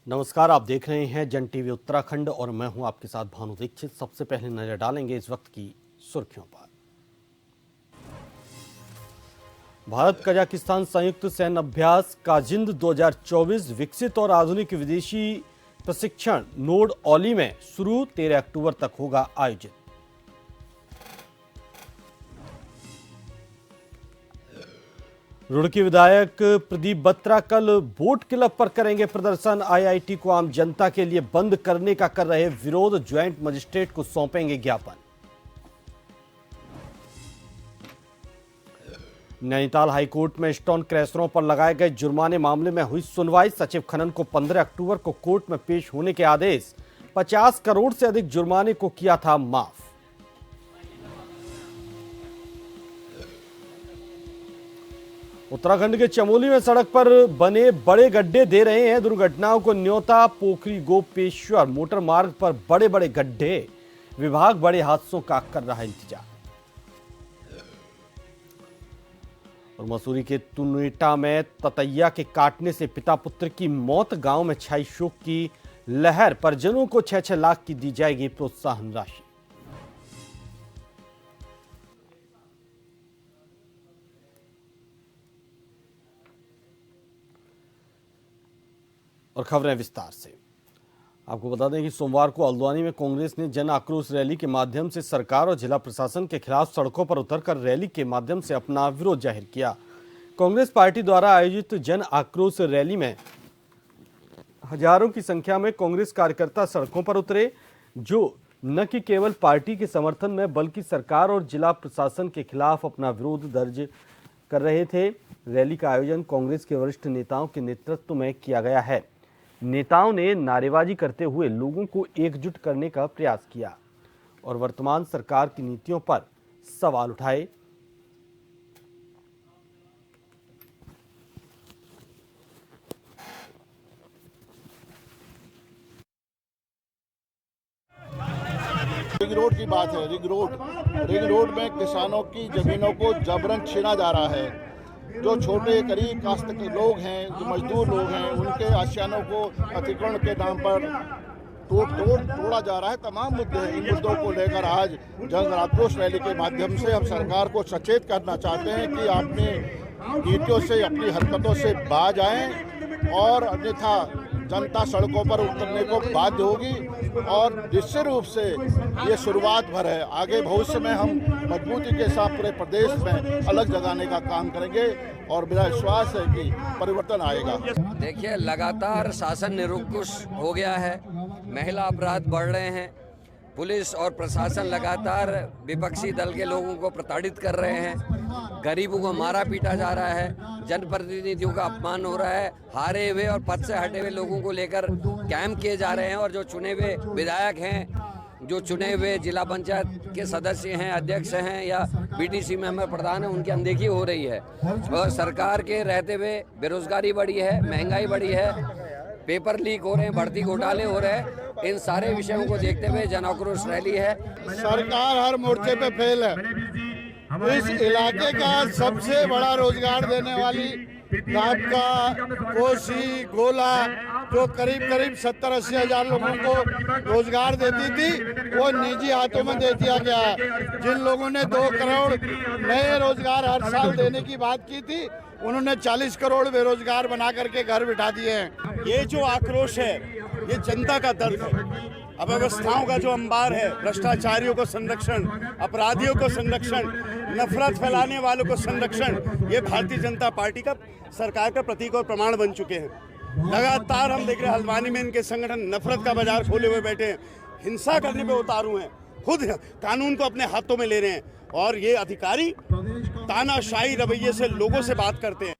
नमस्कार, आप देख रहे हैं जन टीवी उत्तराखंड और मैं हूं आपके साथ भानु दीक्षित। सबसे पहले नजर डालेंगे इस वक्त की सुर्खियों पर। भारत कजाकिस्तान संयुक्त सैन्य अभ्यास काजिंद 2024 विकसित और आधुनिक विदेशी प्रशिक्षण नोड औली में शुरू 13 अक्टूबर तक होगा आयोजित। रुड़की विधायक प्रदीप बत्रा कल बोट क्लब पर करेंगे प्रदर्शन। आईआईटी को आम जनता के लिए बंद करने का कर रहे विरोध, ज्वाइंट मजिस्ट्रेट को सौंपेंगे ज्ञापन। नैनीताल हाईकोर्ट में स्टोन क्रैशरों पर लगाए गए जुर्माने मामले में हुई सुनवाई। सचिव खनन को 15 अक्टूबर को कोर्ट में पेश होने के आदेश। 50 करोड़ से अधिक जुर्माने को किया था माफ। उत्तराखंड के चमोली में सड़क पर बने बड़े गड्ढे दे रहे हैं दुर्घटनाओं को न्योता। पोखरी गोपेश्वर मोटर मार्ग पर बड़े बड़े गड्ढे, विभाग बड़े हादसों का कर रहा है इंतजार। और मसूरी के तुनेटा में ततैया के काटने से पिता पुत्र की मौत। गांव में छाई शोक की लहर। परिजनों को 6-6 लाख की दी जाएगी प्रोत्साहन राशि। और खबरें विस्तार से। आपको बता दें कि सोमवार को हल्द्वानी में कांग्रेस ने जन आक्रोश रैली के माध्यम से सरकार और जिला प्रशासन के खिलाफ सड़कों पर उतरकर रैली के माध्यम से अपना विरोध जाहिर किया। कांग्रेस पार्टी द्वारा आयोजित जन आक्रोश रैली में हजारों की संख्या में कांग्रेस कार्यकर्ता सड़कों पर उतरे, जो न कि केवल पार्टी के समर्थन में बल्कि सरकार और जिला प्रशासन के खिलाफ अपना विरोध दर्ज कर रहे थे। रैली का आयोजन कांग्रेस के वरिष्ठ नेताओं के नेतृत्व में किया गया है। नेताओं ने नारेबाजी करते हुए लोगों को एकजुट करने का प्रयास किया और वर्तमान सरकार की नीतियों पर सवाल उठाए। रिंग रोड की बात है। रिंग रोड में किसानों की जमीनों को जबरन छीना जा रहा है। जो छोटे करीब काश्त के लोग हैं, जो मजदूर लोग हैं, उनके आशियानों को अतिक्रमण के नाम पर तोड़ा जा रहा है। तमाम मुद्दे हैं। इन मुद्दों को लेकर आज जन आक्रोश रैली के माध्यम से हम सरकार को सचेत करना चाहते हैं कि अपनी नीतियों से, अपनी हरकतों से बाज आएं और अन्यथा जनता सड़कों पर उतरने को बाध्य होगी। और निश्चित रूप से ये शुरुआत भर है। आगे भविष्य में हम मजबूती के साथ पूरे प्रदेश में अलग जगाने का काम करेंगे और मेरा विश्वास है कि परिवर्तन आएगा। देखिए, लगातार शासन निरंकुश हो गया है। महिला अपराध बढ़ रहे हैं। पुलिस और प्रशासन लगातार विपक्षी दल के लोगों को प्रताड़ित कर रहे हैं। गरीबों को मारा पीटा जा रहा है। जनप्रतिनिधियों का अपमान हो रहा है। हारे हुए और पद से हटे हुए लोगों को लेकर कैंप किए जा रहे हैं और जो चुने हुए विधायक हैं, जो चुने हुए जिला पंचायत के सदस्य हैं, अध्यक्ष हैं या बीडीसी मेंबर प्रधान हैं, उनकी अनदेखी हो रही है। और सरकार के रहते हुए बेरोजगारी बढ़ी है, महंगाई बढ़ी है, पेपर लीक हो रहे हैं, भर्ती घोटाले हो रहे हैं। इन सारे विषयों को देखते हुए जन आक्रोश रैली है। सरकार हर मोर्चे पे फेल है। इस इलाके का सबसे बड़ा रोजगार देने वाली राबका, कोसी, गोला, जो करीब 70-80 हजार लोगों को रोजगार देती थी, वो निजी हाथों में दे दिया गया है। जिन लोगों ने 2 करोड़ नए रोजगार हर साल देने की बात की थी, उन्होंने 40 करोड़ बेरोजगार बना करके घर बिठा दिए हैं। ये जो आक्रोश है, ये जनता का दर्द है। अव्यवस्थाओं का जो अंबार है, भ्रष्टाचारियों को संरक्षण, अपराधियों को संरक्षण, नफरत फैलाने वालों को संरक्षण, ये भारतीय जनता पार्टी का सरकार का प्रतीक और प्रमाण बन चुके हैं। लगातार हम देख रहे हैं हल्द्वानी में इनके संगठन नफरत का बाजार खोले हुए बैठे हैं, हिंसा करने पे उतारू हैं, खुद कानून को अपने हाथों में ले रहे हैं और ये अधिकारी तानाशाही रवैये से लोगों से बात करते हैं।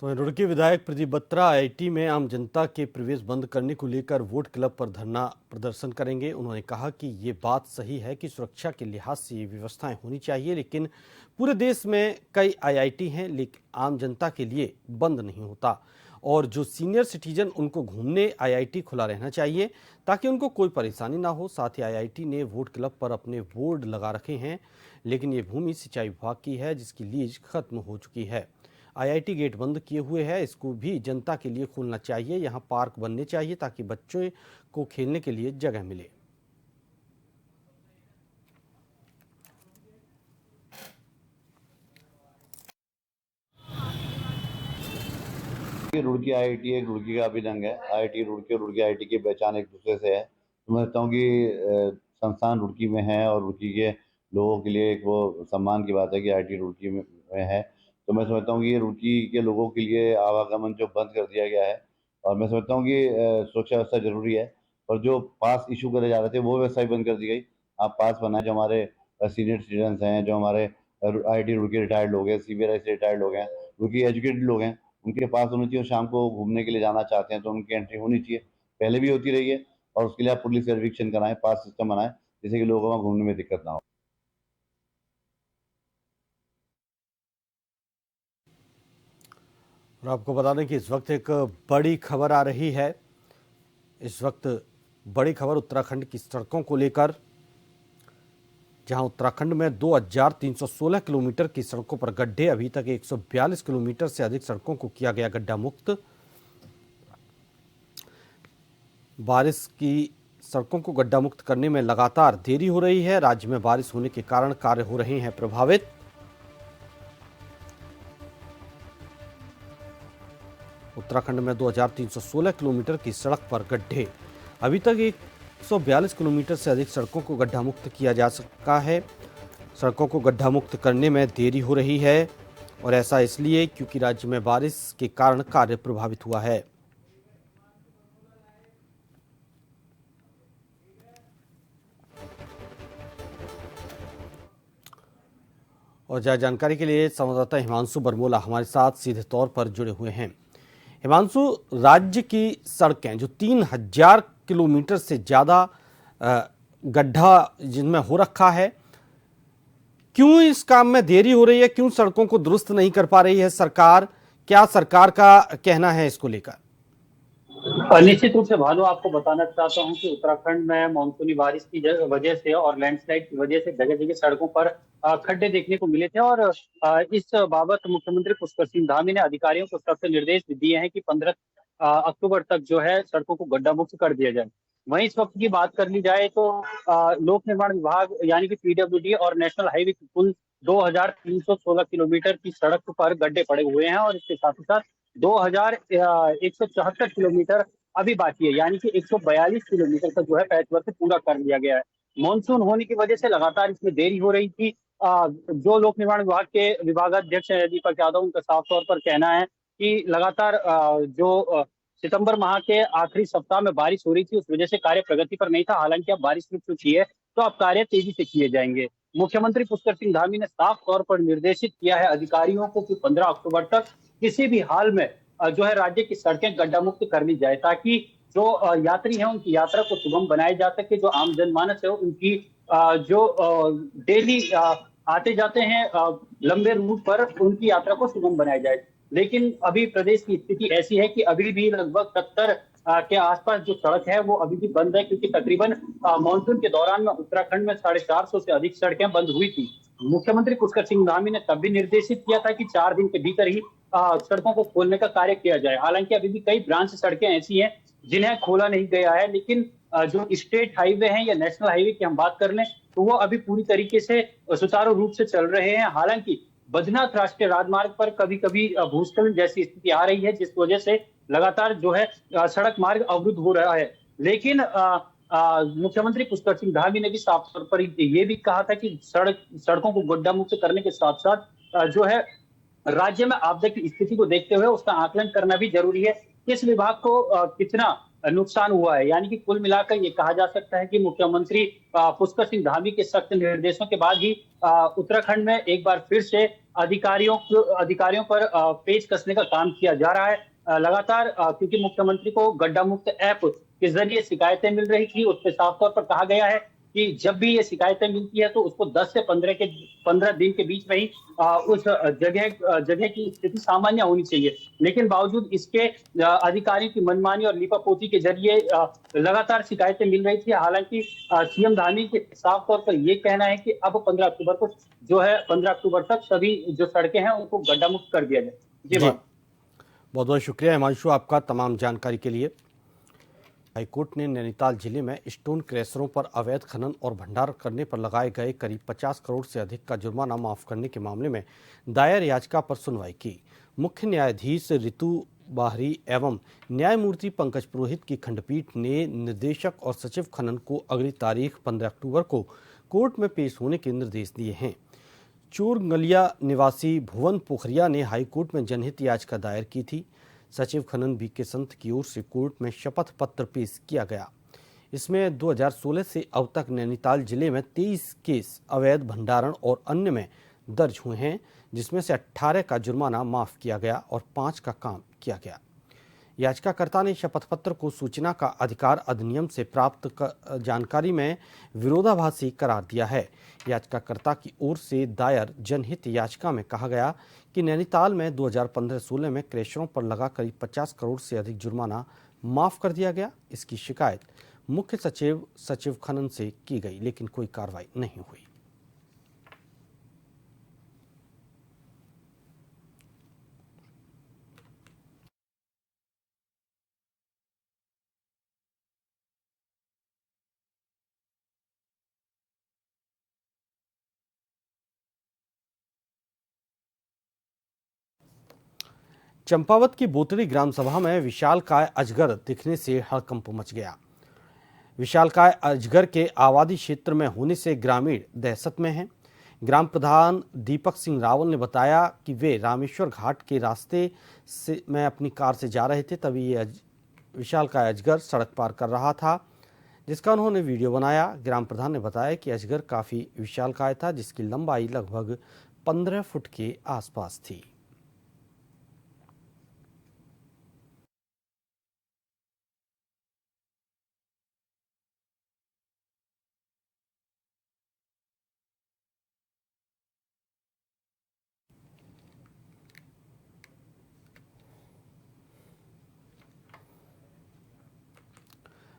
तो रुड़की विधायक प्रदीप बत्रा आईआईटी में आम जनता के प्रवेश बंद करने को लेकर वोट क्लब पर धरना प्रदर्शन करेंगे। उन्होंने कहा कि ये बात सही है कि सुरक्षा के लिहाज से ये व्यवस्थाएं होनी चाहिए, लेकिन पूरे देश में कई आईआईटी हैं, लेकिन आम जनता के लिए बंद नहीं होता। और जो सीनियर सिटीजन उनको घूमने आईआईटी खुला रहना चाहिए ताकि उनको कोई परेशानी ना हो। साथ ही आईआईटी ने वोट क्लब पर अपने बोर्ड लगा रखे हैं, लेकिन ये भूमि सिंचाई विभाग की है जिसकी लीज खत्म हो चुकी है। आईआईटी गेट बंद किए हुए है, इसको भी जनता के लिए खोलना चाहिए। यहाँ पार्क बनने चाहिए ताकि बच्चों को खेलने के लिए जगह मिले। रुड़की आईआईटी एक रुड़की का भी रंग है। आईआईटी रुड़की और रुड़की आईआईटी की पहचान एक दूसरे से है। तो मैं समझता हूँ कि संस्थान रुड़की में है और रुड़की के लोगों के लिए एक वो सम्मान की बात है कि आईआईटी रुड़की में है। तो मैं समझता हूँ कि ये रुड़की के लोगों के लिए आवागमन जो बंद कर दिया गया है, और मैं समझता हूँ कि सुरक्षा व्यवस्था जरूरी है। और जो पास इशू करे जा रहे थे वो व्यवस्था भी बंद कर दी गई। आप पास बनाए, जो हमारे सीनियर सिटीजन्स हैं, जो हमारे आईआईटी रुड़की रिटायर्ड लोग हैं, सीबीआई से रिटायर्ड लोग हैं, रुड़की एजुकेटेड लोग हैं, उनके पास होनी चाहिए। शाम को घूमने के लिए जाना चाहते हैं तो उनकी एंट्री होनी चाहिए, पहले भी होती रही है। और उसके लिए आप पुलिस वेरिफिकेशन कराएं, पास सिस्टम बनाएं, जिससे कि लोगों को वहाँ घूमने में दिक्कत ना हो। और आपको बता दें कि इस वक्त एक बड़ी खबर आ रही है। इस वक्त बड़ी खबर उत्तराखंड की सड़कों को लेकर, जहां उत्तराखंड में 2316 किलोमीटर की सड़कों पर गड्ढे, अभी तक 142 किलोमीटर से अधिक सड़कों को किया गया गड्ढा मुक्त। बारिश की सड़कों को गड्ढा मुक्त करने में लगातार देरी हो रही है। राज्य में बारिश होने के कारण कार्य हो रहे हैं प्रभावित। उत्तराखंड में 2316 किलोमीटर की सड़क पर गड्ढे, अभी तक 142 किलोमीटर से अधिक सड़कों को गड्ढा मुक्त किया जा सका है। सड़कों को गड्ढा मुक्त करने में देरी हो रही है, और ऐसा इसलिए क्योंकि राज्य में बारिश के कारण कार्य प्रभावित हुआ है। और ज्यादा जानकारी के लिए संवाददाता हिमांशु बरमोला हमारे साथ सीधे तौर पर जुड़े हुए हैं। हिमांशु, राज्य की सड़कें जो 3000 किलोमीटर से ज्यादा गड्ढा जिनमें हो रखा है, क्यों इस काम में देरी हो रही है? क्यों सड़कों को दुरुस्त नहीं कर पा रही है सरकार? क्या सरकार का कहना है इसको लेकर? निश्चित रूप से भानु, आपको बताना चाहता हूं कि उत्तराखंड में मानसूनी बारिश की वजह से और लैंडस्लाइड की वजह से जगह जगह सड़कों पर खड्डे देखने को मिले थे। और इस बाबत मुख्यमंत्री पुष्कर सिंह धामी ने अधिकारियों को सख्त निर्देश दिए हैं कि 15 अक्टूबर तक जो है सड़कों को गड्ढा मुक्त कर दिया जाए। वहीं इस वक्त की बात कर ली जाए तो लोक निर्माण विभाग यानी कि पीडब्ल्यूडी और नेशनल हाईवे की कुल 2316 किलोमीटर की सड़क पर गड्ढे पड़े हुए हैं, और इसके साथ ही साथ 2174 किलोमीटर अभी बाकी है, यानी कि 142 किलोमीटर का जो है पैच वर्क पूरा कर लिया गया है। मानसून होने की वजह से लगातार इसमें देरी हो रही थी। जो लोक निर्माण विभाग के विभागाध्यक्ष हैं दीपक यादव, उनका साफ तौर पर कहना है कि लगातार सितंबर माह के आखिरी सप्ताह में बारिश हो रही थी, उस वजह से कार्य प्रगति पर नहीं था। हालांकि अब बारिश रुक चुकी है तो अब कार्य तेजी से किए जाएंगे। मुख्यमंत्री पुष्कर सिंह धामी ने साफ तौर पर निर्देशित किया है अधिकारियों को कि 15 अक्टूबर तक किसी भी हाल में जो है राज्य की सड़कें गड्ढा मुक्त कर ली जाए, ताकि जो यात्री हैं उनकी यात्रा को सुगम बनाया जा सके। जो आम जनमानस है उनकी जो डेली आते जाते हैं लंबे रूट पर, उनकी यात्रा को सुगम बनाया जाए। लेकिन अभी प्रदेश की स्थिति ऐसी है कि अभी भी लगभग 70 के आसपास जो सड़क है वो अभी भी बंद है, क्योंकि तकरीबन मानसून के दौरान में उत्तराखंड में 450 से अधिक सड़कें बंद हुई थी। मुख्यमंत्री पुष्कर सिंह धामी ने तब भी निर्देशित किया था कि 4 दिन के भीतर ही सड़कों को खोलने का कार्य किया जाए। हालांकि अभी भी कई ब्रांच सड़कें ऐसी हैं जिन्हें खोला नहीं गया है, लेकिन जो स्टेट हाईवे हैं या नेशनल हाईवे की हम बात कर लें तो वो अभी पूरी तरीके से सुचारू रूप से चल रहे हैं। हालांकि बद्रीनाथ राष्ट्रीय राजमार्ग पर कभी कभी भूस्खलन जैसी स्थिति आ रही है, जिस वजह से लगातार जो है सड़क मार्ग अवरुद्ध हो रहा है। लेकिन मुख्यमंत्री पुष्कर सिंह धामी ने भी साफ तौर पर ये भी कहा था कि सड़कों को गड्ढा मुक्त करने के साथ साथ जो है राज्य में आपदा की स्थिति को देखते हुए उसका आकलन करना भी जरूरी है। किस विभाग को कितना नुकसान हुआ है। यानी कि कुल मिलाकर ये कहा जा सकता है कि मुख्यमंत्री पुष्कर सिंह धामी के सख्त निर्देशों के बाद ही उत्तराखंड में एक बार फिर से अधिकारियों पर पेच कसने का काम किया जा रहा है। लगातार क्योंकि मुख्यमंत्री को गड्ढा मुक्त ऐप के जरिए शिकायतें मिल रही थी, उस पर साफ तौर पर कहा गया है कि जब भी ये शिकायतें मिलती है तो उसको 10 से 15 दिन के बीच में ही उस जगह की स्थिति सामान्य होनी चाहिए। लेकिन बावजूद इसके अधिकारियों की मनमानी और लीपापोती के जरिए लगातार शिकायतें मिल रही थी। हालांकि सीएम धामी के साफ तौर पर ये कहना है कि अब 15 अक्टूबर को जो है 15 अक्टूबर तक सभी जो सड़कें हैं उनको गड्ढा मुक्त कर दिया जाए। जी बहुत बहुत शुक्रिया हिमांशु आपका तमाम जानकारी के लिए। हाईकोर्ट ने नैनीताल जिले में स्टोन क्रैशरों पर अवैध खनन और भंडारण करने पर लगाए गए करीब 50 करोड़ से अधिक का जुर्माना माफ करने के मामले में दायर याचिका पर सुनवाई की। मुख्य न्यायाधीश ऋतु बाहरी एवं न्यायमूर्ति पंकज पुरोहित की खंडपीठ ने निदेशक और सचिव खनन को अगली तारीख 15 अक्टूबर को कोर्ट में पेश होने के निर्देश दिए हैं। चोरगलिया निवासी भुवन पोखरिया ने हाईकोर्ट में जनहित याचिका दायर की थी। सचिव खनन बीके संत की ओर से कोर्ट में शपथ पत्र पेश किया गया। इसमें 2016 से अब तक नैनीताल जिले में 23 केस अवैध भंडारण और अन्य में दर्ज हुए हैं, जिसमें से 18 का जुर्माना माफ किया गया और 5 का काम किया गया। याचिकाकर्ता ने शपथ पत्र को सूचना का अधिकार अधिनियम से प्राप्त जानकारी में विरोधाभासी करार दिया है। याचिकाकर्ता की ओर से दायर जनहित याचिका में कहा गया कि नैनीताल में 2015-16 में क्रैशरों पर लगा करीब 50 करोड़ से अधिक जुर्माना माफ कर दिया गया। इसकी शिकायत मुख्य सचिव खनन से की गई, लेकिन कोई कार्रवाई नहीं हुई। चंपावत की बोतड़ी ग्राम सभा में विशालकाय अजगर दिखने से हड़कंप मच गया। विशालकाय अजगर के आबादी क्षेत्र में होने से ग्रामीण दहशत में हैं। ग्राम प्रधान दीपक सिंह रावल ने बताया कि वे रामेश्वर घाट के रास्ते से में अपनी कार से जा रहे थे, तभी ये विशालकाय अजगर सड़क पार कर रहा था, जिसका उन्होंने वीडियो बनाया। ग्राम प्रधान ने बताया कि अजगर काफ़ी विशालकाय था, जिसकी लंबाई लगभग 15 फुट के आसपास थी।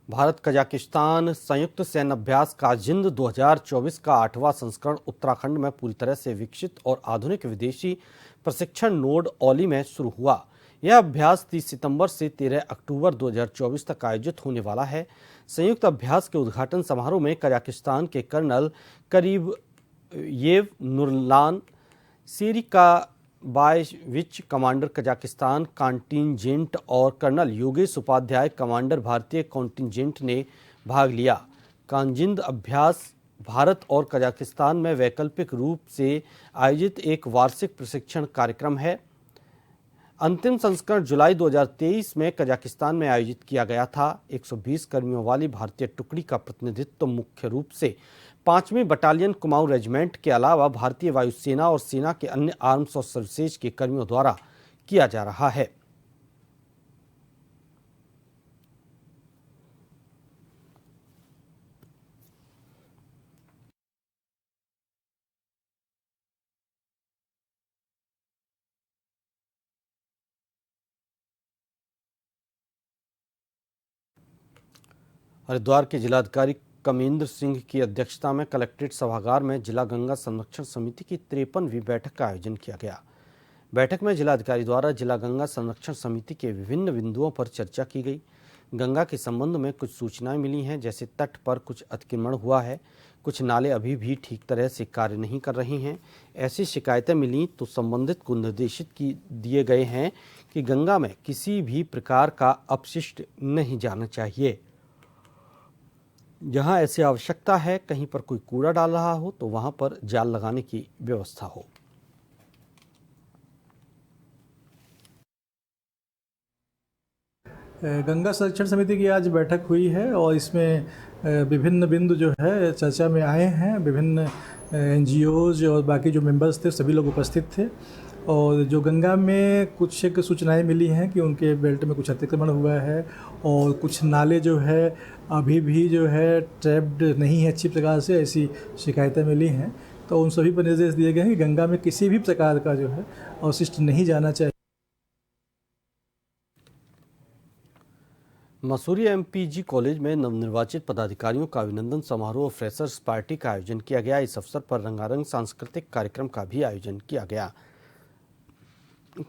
भारत कजाकिस्तान संयुक्त सैन्य अभ्यास काजिंद 2024 का 8वां संस्करण उत्तराखंड में पूरी तरह से विकसित और आधुनिक विदेशी प्रशिक्षण नोड औली में शुरू हुआ। यह अभ्यास 30 सितंबर से 13 अक्टूबर 2024 तक आयोजित होने वाला है। संयुक्त अभ्यास के उद्घाटन समारोह में कजाकिस्तान के कर्नल करीबयेव नुरलान सेरिकाबायविच कमांडर कजाकिस्तान कॉन्टिंजेंट और कर्नल योगेश उपाध्याय कमांडर भारतीय कॉन्टिंजेंट ने भाग लिया। काजिंद अभ्यास भारत और कजाकिस्तान में वैकल्पिक रूप से आयोजित एक वार्षिक प्रशिक्षण कार्यक्रम है। अंतिम संस्करण जुलाई 2023 में कजाकिस्तान में आयोजित किया गया था। 120 कर्मियों वाली भारतीय टुकड़ी का प्रतिनिधित्व मुख्य रूप से 5वीं बटालियन कुमाऊं रेजिमेंट के अलावा भारतीय वायुसेना और सेना के अन्य आर्म्स और सर्विसेज के कर्मियों द्वारा किया जा रहा है। हरिद्वार के जिलाधिकारी कमेंद्र सिंह की अध्यक्षता में कलेक्ट्रेट सभागार में जिला गंगा संरक्षण समिति की 53वीं बैठक का आयोजन किया गया। बैठक में जिलाधिकारी द्वारा जिला गंगा संरक्षण समिति के विभिन्न बिंदुओं पर चर्चा की गई। गंगा के संबंध में कुछ सूचनाएं मिली हैं, जैसे तट पर कुछ अतिक्रमण हुआ है, कुछ नाले अभी भी ठीक तरह से कार्य नहीं कर रहे हैं। ऐसी शिकायतें मिली तो संबंधित को निर्देशित दिए गए हैं कि गंगा में किसी भी प्रकार का अपशिष्ट नहीं जाना चाहिए। जहां ऐसी आवश्यकता है, कहीं पर कोई कूड़ा डाल रहा हो तो वहां पर जाल लगाने की व्यवस्था हो। गंगा संरक्षण समिति की आज बैठक हुई है और इसमें विभिन्न बिंदु जो है चर्चा में आए हैं। विभिन्न NGOs और बाकी जो मेंबर्स थे सभी लोग उपस्थित थे और जो गंगा में कुछ एक सूचनाएं मिली हैं कि उनके बेल्ट में कुछ अतिक्रमण हुआ है और कुछ नाले जो है अभी भी जो है ट्रैप्ड नहीं है अच्छी प्रकार से, ऐसी शिकायतें मिली हैं। तो उन सभी पर निर्देश दिए गए हैं कि गंगा में किसी भी प्रकार का जो है अवशिष्ट नहीं जाना चाहिए। मसूरी MPG कॉलेज में नवनिर्वाचित पदाधिकारियों का अभिनंदन समारोह और फ्रेशर्स पार्टी का आयोजन किया गया। इस अवसर पर रंगारंग सांस्कृतिक कार्यक्रम का भी आयोजन किया गया।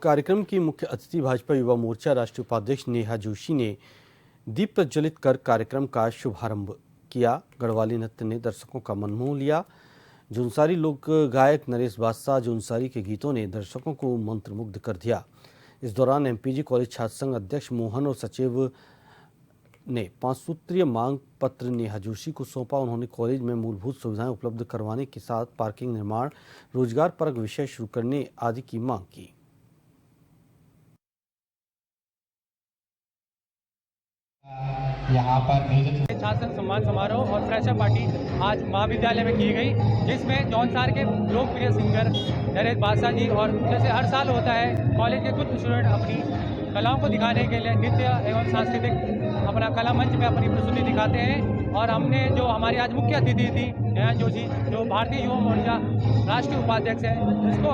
कार्यक्रम की मुख्य अतिथि भाजपा युवा मोर्चा राष्ट्रीय उपाध्यक्ष नेहा जोशी ने दीप प्रज्वलित कर कार्यक्रम का शुभारंभ किया। गढ़वाली नृत्य ने दर्शकों का मन मोह लिया। जुनसारी लोक गायक नरेश बादशाह जुनसारी के गीतों ने दर्शकों को मंत्रमुग्ध कर दिया। इस दौरान MPG कॉलेज छात्र संघ अध्यक्ष मोहन और सचिव ने 5 सूत्रीय मांग पत्र नेहा जोशी को सौंपा। उन्होंने कॉलेज में मूलभूत सुविधाएं उपलब्ध करवाने के साथ पार्किंग निर्माण, रोजगार परक विषय शुरू करने आदि की मांग की। यहाँ पर छात्र सम्मान समारोह और फ्रेशर पार्टी आज महाविद्यालय में की गई, जिसमें जौनसार के लोकप्रिय सिंगर नरेश बादशाह जी और जैसे हर साल होता है कॉलेज के कुछ स्टूडेंट अपनी कलाओं को दिखाने के लिए नृत्य एवं सांस्कृतिक अपना कला मंच में अपनी प्रस्तुति दिखाते हैं। और हमने जो हमारी आज मुख्य अतिथि थी नेहा जोशी, जो भारतीय युवा मोर्चा राष्ट्रीय उपाध्यक्ष है, जिसको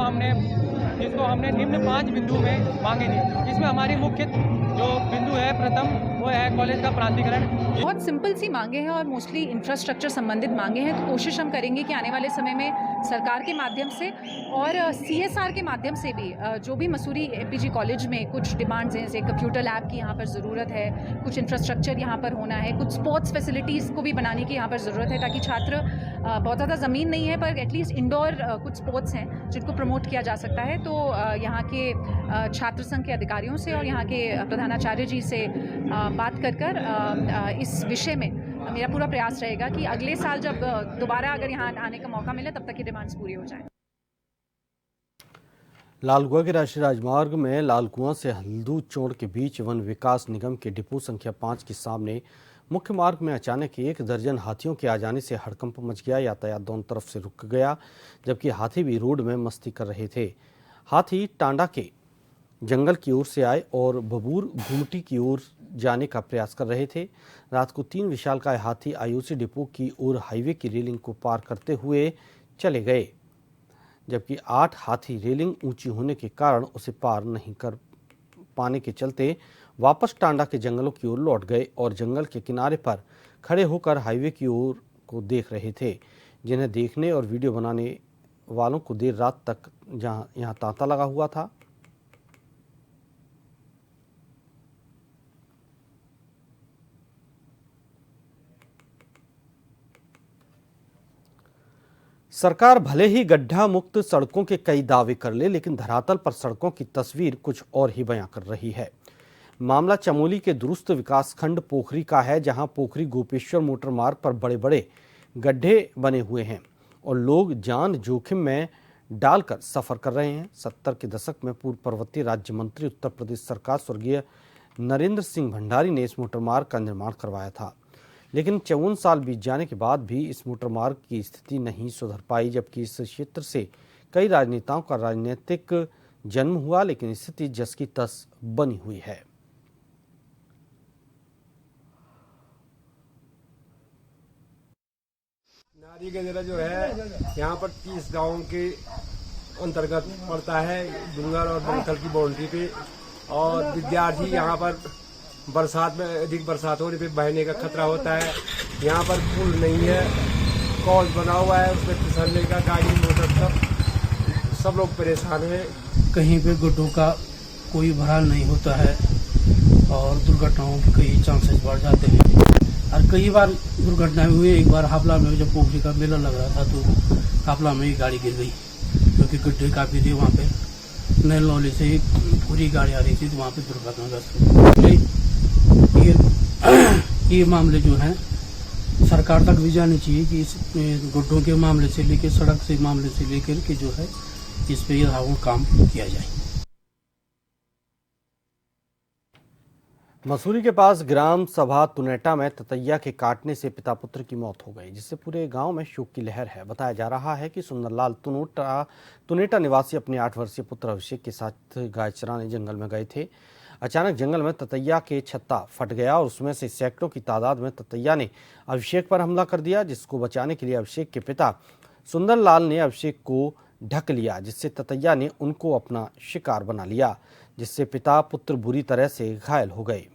हमने निम्न 5 बिंदु में मांगे थी। इसमें हमारी मुख्य जो बिंदु है प्रथम वो है कॉलेज का प्रांतीकरण। बहुत सिंपल सी मांगे हैं और मोस्टली इंफ्रास्ट्रक्चर संबंधित मांगे हैं। तो कोशिश हम करेंगे कि आने वाले समय में सरकार के माध्यम से और CSR के माध्यम से भी जो भी मसूरी MPG कॉलेज में कुछ डिमांड्स हैं, जैसे कंप्यूटर लैब की यहाँ पर ज़रूरत है, कुछ इंफ्रास्ट्रक्चर यहाँ पर होना है, कुछ स्पोर्ट्स फैसिलिटीज़ को भी बनाने की यहाँ पर ज़रूरत है, ताकि छात्र बहुत ज़्यादा ज़मीन नहीं है पर एटलीस्ट इंडोर कुछ स्पोर्ट्स हैं जिनको प्रमोट किया जा सकता है। तो यहाँ के छात्र संघ के अधिकारियों से और यहाँ के प्रधानाचार्य जी से बात कर इस विषय में मेरा पूरा प्रयास रहेगा कि अगले साल जब दोबारा अगर यहाँ आने का मौका मिले तब तक ये डिमांड्स पूरी हो जाए। लालकुआं के राष्ट्रीय राजमार्ग में लालकुआं से हल्दू चौड़ के बीच वन विकास निगम के डिपो संख्या 5 के सामने मुख्य मार्ग में अचानक 1 दर्जन हाथियों के आ जाने से हड़कंप मच गया। यातायात दोनों तरफ से रुक गया, जबकि हाथी भी रोड में मस्ती कर रहे थे। हाथी टांडा के जंगल की ओर से आए और बबूर घुमटी की ओर जाने का प्रयास कर रहे थे। रात को 3 विशालकाय हाथी IOC डिपो की ओर हाईवे की रेलिंग को पार करते हुए चले गए, जबकि 8 हाथी रेलिंग ऊंची होने के कारण उसे पार नहीं कर पाने के चलते वापस टांडा के जंगलों की ओर लौट गए और जंगल के किनारे पर खड़े होकर हाईवे की ओर को देख रहे थे, जिन्हें देखने और वीडियो बनाने वालों को देर रात तक यहाँ तांता लगा हुआ था। सरकार भले ही गड्ढा मुक्त सड़कों के कई दावे कर ले, लेकिन धरातल पर सड़कों की तस्वीर कुछ और ही बयां कर रही है। मामला चमोली के दुरुस्त विकासखंड पोखरी का है, जहां पोखरी गोपेश्वर मोटर मार्ग पर बड़े बड़े गड्ढे बने हुए हैं और लोग जान जोखिम में डालकर सफर कर रहे हैं। 70 के दशक में पूर्व पर्वतीय राज्य मंत्री उत्तर प्रदेश सरकार स्वर्गीय नरेंद्र सिंह भंडारी ने इस मोटर मार्ग का निर्माण करवाया था, लेकिन 54 साल बीत जाने के बाद भी इस मोटर मार्ग की स्थिति नहीं सुधर पाई। जबकि इस क्षेत्र से कई राजनेताओं का राजनीतिक जन्म हुआ, लेकिन स्थिति जस की तस बनी हुई है। नारी गंजरा जो है यहाँ पर 30 गाँव के अंतर्गत पड़ता है, डूंगर और बंथल की बाउंड्री पे। और विद्यार्थी यहाँ पर बरसात में अधिक बरसात होने पे बहने का खतरा होता है। यहाँ पर पुल नहीं है, कॉल बना हुआ है, उसमें फिसलने का गाड़ी मोटर सब लोग परेशान हैं। कहीं पे गड्ढों का कोई भराल नहीं होता है और दुर्घटनाओं के कई चांसेस बढ़ जाते हैं। और कई बार दुर्घटनाएं हुई। एक बार हापला में जब पोखरी का मेला लग रहा था तो हापला में ही गाड़ी गिर गई, क्योंकि गड्ढे काफी थे वहाँ पे। नैल नौली से पूरी गाड़ी आ रही थी तो वहाँ पे दुर्घटनाग्रस्त। ये मामले जो हैं सरकार तक भी जाने चाहिए कि इस गड्ढों के मामले से लेकर सड़क से मामले से लेकर के जो है इस पे यथावत काम किया जाए। मसूरी के पास ग्राम सभा तुनेटा में ततैया के काटने से पिता पुत्र की मौत हो गई, जिससे पूरे गांव में शोक की लहर है। बताया जा रहा है कि सुंदरलाल तुनेटा निवासी अपने 8 वर्षीय पुत्र अभिषेक के साथ गाय चराने जंगल में गए थे। अचानक जंगल में ततैया के छत्ता फट गया और उसमें से सैकड़ों की तादाद में ततैया ने अभिषेक पर हमला कर दिया, जिसको बचाने के लिए अभिषेक के पिता सुंदरलाल ने अभिषेक को ढक लिया, जिससे ततैया ने उनको अपना शिकार बना लिया, जिससे पिता पुत्र बुरी तरह से घायल हो गए।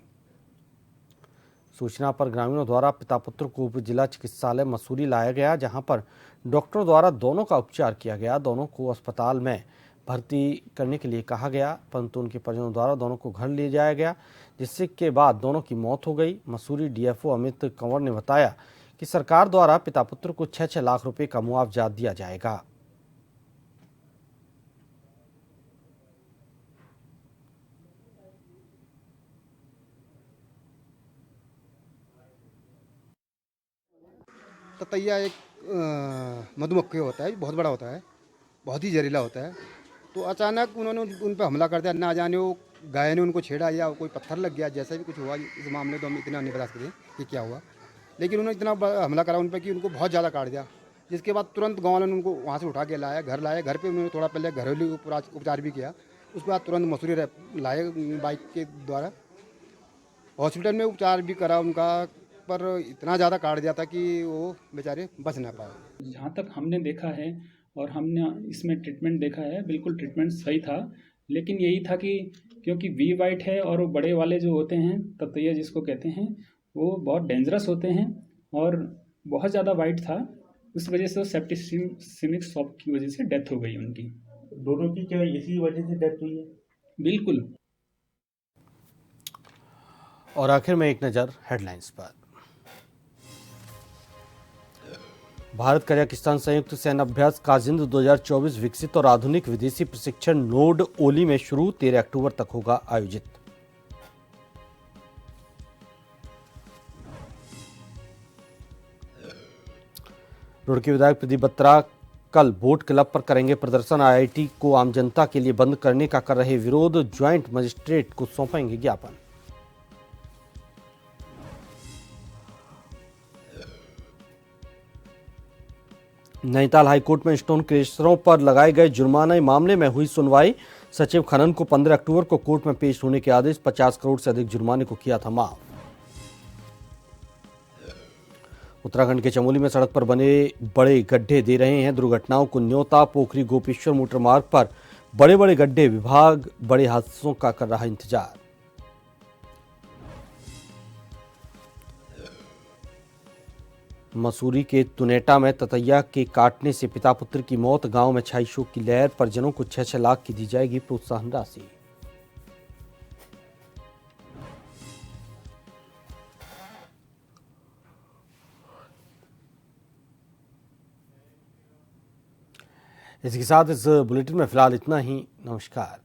सूचना पर ग्रामीणों द्वारा पिता पुत्र को उप जिला चिकित्सालय मसूरी लाया गया, जहां पर डॉक्टरों द्वारा दोनों का उपचार किया गया। दोनों को अस्पताल में भर्ती करने के लिए कहा गया, परंतु उनके परिजनों द्वारा दोनों को घर ले जाया गया, जिससे के बाद दोनों की मौत हो गई। मसूरी डीएफओ अमित कंवर ने बताया कि सरकार द्वारा पिता पुत्र को 6-6 लाख रुपए का मुआवजा दिया जाएगा। ततैया एक मधुमक्खी होता है, बहुत बड़ा होता है, बहुत ही जहरीला होता है। तो अचानक उन्होंने उन पर हमला कर दिया, ना जाने वो गाय ने उनको छेड़ा या कोई पत्थर लग गया, जैसा भी कुछ हुआ। इस मामले तो हम इतना नहीं बता सकते कि क्या हुआ, लेकिन उन्होंने इतना हमला करा उन पर कि उनको बहुत ज़्यादा काट दिया। जिसके बाद तुरंत गाँव वालों ने उनको वहाँ से उठा के लाया, घर पे उन्होंने थोड़ा पहले घरेलू उपचार भी किया। उसके बाद तुरंत मसूरी लाए बाइक के द्वारा, हॉस्पिटल में उपचार भी करा उनका, पर इतना ज़्यादा काट दिया था कि वो बेचारे बच ना पाए। जहाँ तक हमने देखा है और हमने इसमें ट्रीटमेंट देखा है, बिल्कुल ट्रीटमेंट सही था, लेकिन यही था कि क्योंकि वी वाइट है और वो बड़े वाले जो होते हैं ततैया जिसको कहते हैं, वो बहुत डेंजरस होते हैं और बहुत ज़्यादा वाइट था। उस वजह से सेप्टिसिमिक शॉक की वजह से डेथ हो गई उनकी। दोनों की क्या इसी वजह से डेथ हुई है? बिल्कुल। और आखिर में एक नज़र हेडलाइंस पर। भारत कजाकिस्तान संयुक्त सैन्य अभ्यास काजिंद 2024 विकसित और आधुनिक विदेशी प्रशिक्षण नोड ओली में शुरू, 13 अक्टूबर तक होगा आयोजित। रुड़की विधायक प्रदीप बत्रा कल बोट क्लब पर करेंगे प्रदर्शन। आईआईटी को आम जनता के लिए बंद करने का कर रहे विरोध, ज्वाइंट मजिस्ट्रेट को सौंपेंगे ज्ञापन। नैनीताल हाईकोर्ट में स्टोन क्रशरों पर लगाए गए जुर्माने मामले में हुई सुनवाई। सचिव खनन को 15 अक्टूबर को कोर्ट में पेश होने के आदेश। 50 करोड़ से अधिक जुर्माने को किया था माफ। उत्तराखंड के चमोली में सड़क पर बने बड़े गड्ढे दे रहे हैं दुर्घटनाओं को न्योता। पोखरी गोपेश्वर मोटर मार्ग पर बड़े बड़े गड्ढे, विभाग बड़े हादसों का कर रहा इंतजार। मसूरी के तुनेटा में ततैया के काटने से पिता पुत्र की मौत, गांव में छाई शोक की लहर। परिजनों को 6-6 लाख की दी जाएगी प्रोत्साहन राशि। इसके साथ इस बुलेटिन में फिलहाल इतना ही। नमस्कार।